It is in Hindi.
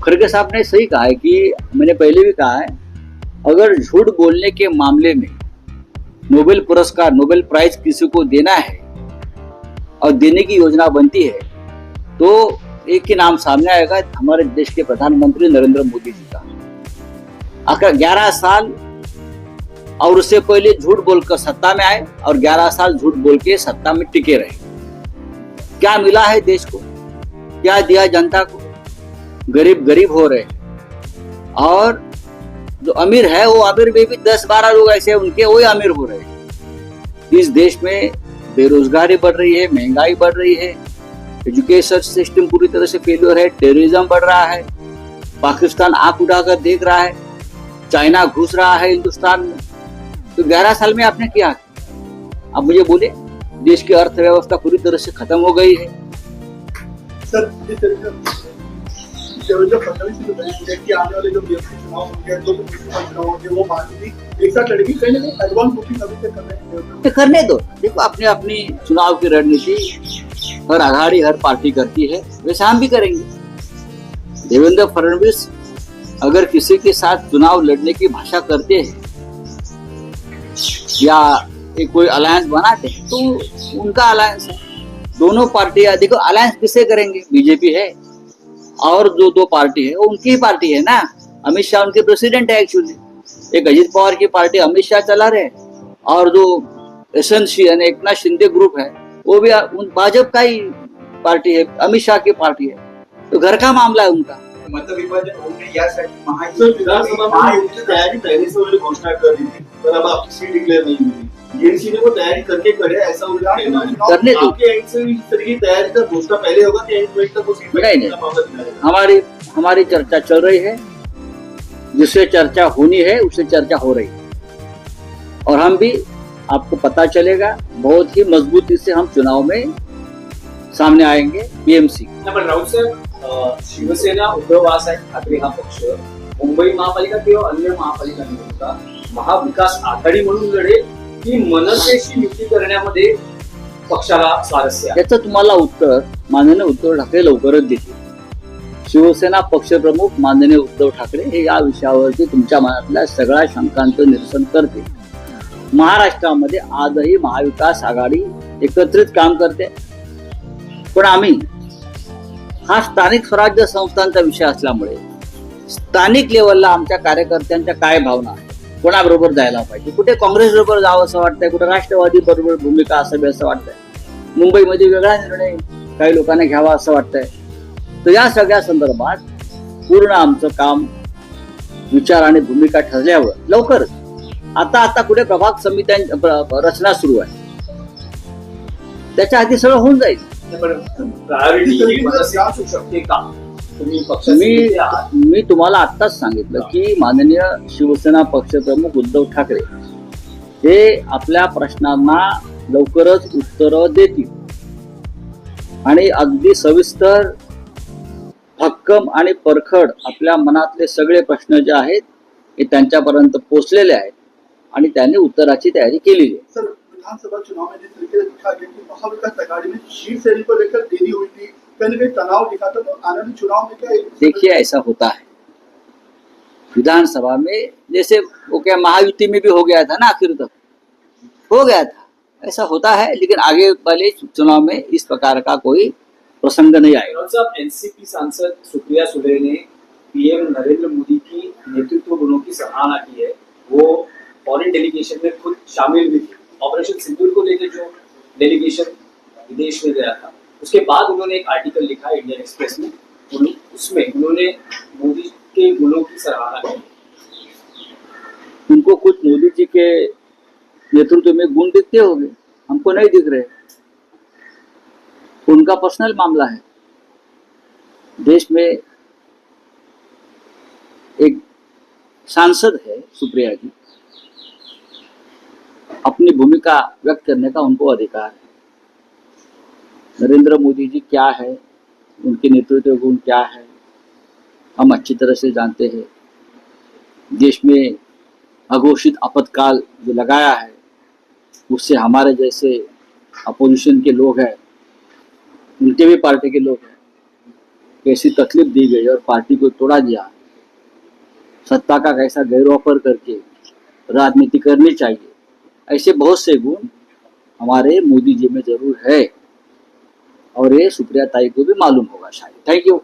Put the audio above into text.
खड़गे साहब ने सही कहा है कि मैंने पहले भी कहा है, अगर झूठ बोलने के मामले में नोबेल पुरस्कार, नोबेल प्राइज किसी को देना है और देने की योजना बनती है तो एक ही नाम सामने आएगा, हमारे देश के प्रधानमंत्री नरेंद्र मोदी जी का। आखिर 11 साल और उससे पहले झूठ बोलकर सत्ता में आए और 11 साल झूठ बोल के सत्ता में टिके रहे। क्या मिला है देश को, क्या दिया जनता को? गरीब गरीब हो रहे और जो अमीर है वो अमीर में भी 10-12 लोग ऐसे उनके वही अमीर हो रहे। इस देश में बेरोजगारी बढ़ रही है, महंगाई बढ़ रही है, एजुकेशन सिस्टम पूरी तरह से फेलियर है, टेररिज्म बढ़ रहा है, पाकिस्तान आंख उठाकर देख रहा है, चाइना घुस रहा है हिंदुस्तान में। तो 11 साल में आपने क्या? अब मुझे बोले, देश की अर्थव्यवस्था पूरी तरह से खत्म हो गई है। सर, देवेंद्र फडणवीस ने बताया कि आने वाले जो बीएमसी चुनाव होंगे, जो मुख्यमंत्री चुनाव होंगे, वो पार्टी एक साथ लड़ेगी। कहीं ना कहीं एडवांस बुकिंग अभी से कर रहे हैं। करने दो, देखो अपनी अपनी चुनाव की रणनीति हर आघाड़ी, हर पार्टी करती है, वैसे हम भी करेंगे। देवेंद्र फडणवीस अगर किसी के साथ चुनाव लड़ने की भाषा करते हैं या कोई अलायंस बनाते हैं तो उनका अलायंस है। दोनों पार्टियां, देखो अलायंस किससे करेंगे? बीजेपी है और जो दो पार्टी है वो उनकी ही पार्टी है ना। अमित शाह उनके प्रेसिडेंट है एक्चुअली। एक अजित पवार की पार्टी अमित शाह चला रहे और जो एसएनसी यानी एकनाथ शिंदे ग्रुप है वो भी भाजपा का ही पार्टी है, अमित शाह की पार्टी है। तो घर का मामला है उनका। मत विभाजन होने यासाठी विधानसभा महायुति की तैयारी पहले से उन्होंने घोषणा कर दी थी, पर अब आपकी सीट डिक्लेयर नहीं हुई। डीएनसी ने वो तैयारी करके करे, ऐसा उनका कहना है। करने दो। आपके एंड से इस तरह की तैयारी का घोषणा पहले होगा कि एंड मिनट तक वो सीट नहीं, हमारी चर्चा चल रही है, जिससे चर्चा होनी है उससे चर्चा हो रही है और हम भी, आपको पता चलेगा, बहुत ही मजबूती से हम चुनाव में सामने आएंगे। बीएमसी पण राऊत साहेब, शिवसेना, उद्धव बाळासाहेब ठाकरे हा पक्ष मुंबई महापालिका किंवा अन्य महापालिका निवडणुका महाविकास आघाडी म्हणून लढेल की मनसेशी युती करण्यामध्ये पक्षाला स्वारस्य आहे? याचं तुम्हाला उत्तर माननीय उद्धव ठाकरे लवकरच देतील। शिवसेना पक्षप्रमुख माननीय उद्धव ठाकरे हे या विषयावरती तुमच्या मनातल्या सगळ्या शंकांचं निरसन करतील। महाराष्ट्रामध्ये आजही महाविकास आघाडी एकत्रित काम करते, पण आम्ही हा स्थानिक स्वराज्य संस्थांचा विषय असल्यामुळे स्थानिक लेवलला आमच्या कार्यकर्त्यांच्या काय भावना आहे, कोणाबरोबर जायला पाहिजे, कुठे काँग्रेस बरोबर जावं असं वाटतंय, कुठे राष्ट्रवादी बरोबर भूमिका असावी असं वाटतंय, मुंबईमध्ये वेगळा निर्णय काही लोकांना घ्यावा असं वाटतंय। तर या सगळ्या संदर्भात पूर्ण आमचं काम, विचार आणि भूमिका ठरल्यावर लवकरच आता कुठे प्रभाग समित्यांची रचना सुरू आहे, त्याच्या आधी सगळं होऊन जाईल। मी तुम्हाला आत्ताच सांगितलं की माननीय शिवसेना पक्षप्रमुख उद्धव ठाकरे हे आपल्या प्रश्नांना लवकरच उत्तर देतील आणि अगदी सविस्तर, भक्कम आणि परखड आपल्या मनातले सगळे प्रश्न जे आहेत हे त्यांच्यापर्यंत पोहोचलेले आहेत आणि त्यांनी उत्तराची तयारी केलेली आहे। सर, विधानसभा चुनाव में जिस तरीके से दिखा गया कि महाविकास आघाड़ी में शिवसेना को लेकर देरी हुई थी, कहीं कहीं तनाव दिखा था, तो आने वाले चुनाव में क्या? देखिए, ऐसा होता है विधानसभा में, जैसे वो क्या महायुति में भी हो गया था ना, आखिर तक हो गया था, ऐसा होता है। लेकिन आगे वाले चुनाव में इस प्रकार का कोई प्रसंग नहीं आएगा। एनसीपी सांसद सुप्रिया सुले ने पीएम नरेंद्र मोदी की नेतृत्व गुणों की सराहना की है। वो फॉरेन डेलीगेशन में खुद शामिल हुई थी। ऑपरेशन सिंदूर को लेकर जो डेलीगेशन विदेश में गया था, उसके बाद उन्होंने एक आर्टिकल लिखा इंडियन एक्सप्रेस में, उसमें उन्होंने मोदी के गुणों की सराहना की। उनको कुछ मोदी जी के नेतृत्व में गुण दिखते होंगे, हमको नहीं दिख रहे, उनका पर्सनल मामला है। देश में एक सांसद है सुप्रिया जी, अपनी भूमिका व्यक्त करने का उनको अधिकार है। नरेंद्र मोदी जी क्या है, उनके नेतृत्व गुण क्या है, हम अच्छी तरह से जानते हैं। देश में अघोषित आपातकाल जो लगाया है, उससे हमारे जैसे अपोजिशन के लोग हैं, उनके भी पार्टी के लोग हैं, कैसी तकलीफ दी गई और पार्टी को तोड़ा दिया, सत्ता का कैसा गैरऑफर करके राजनीति करनी चाहिए, ऐसे बहुत से गुण हमारे मोदी जी में जरूर है और ये सुप्रिया ताई को भी मालूम होगा शायद। Thank you.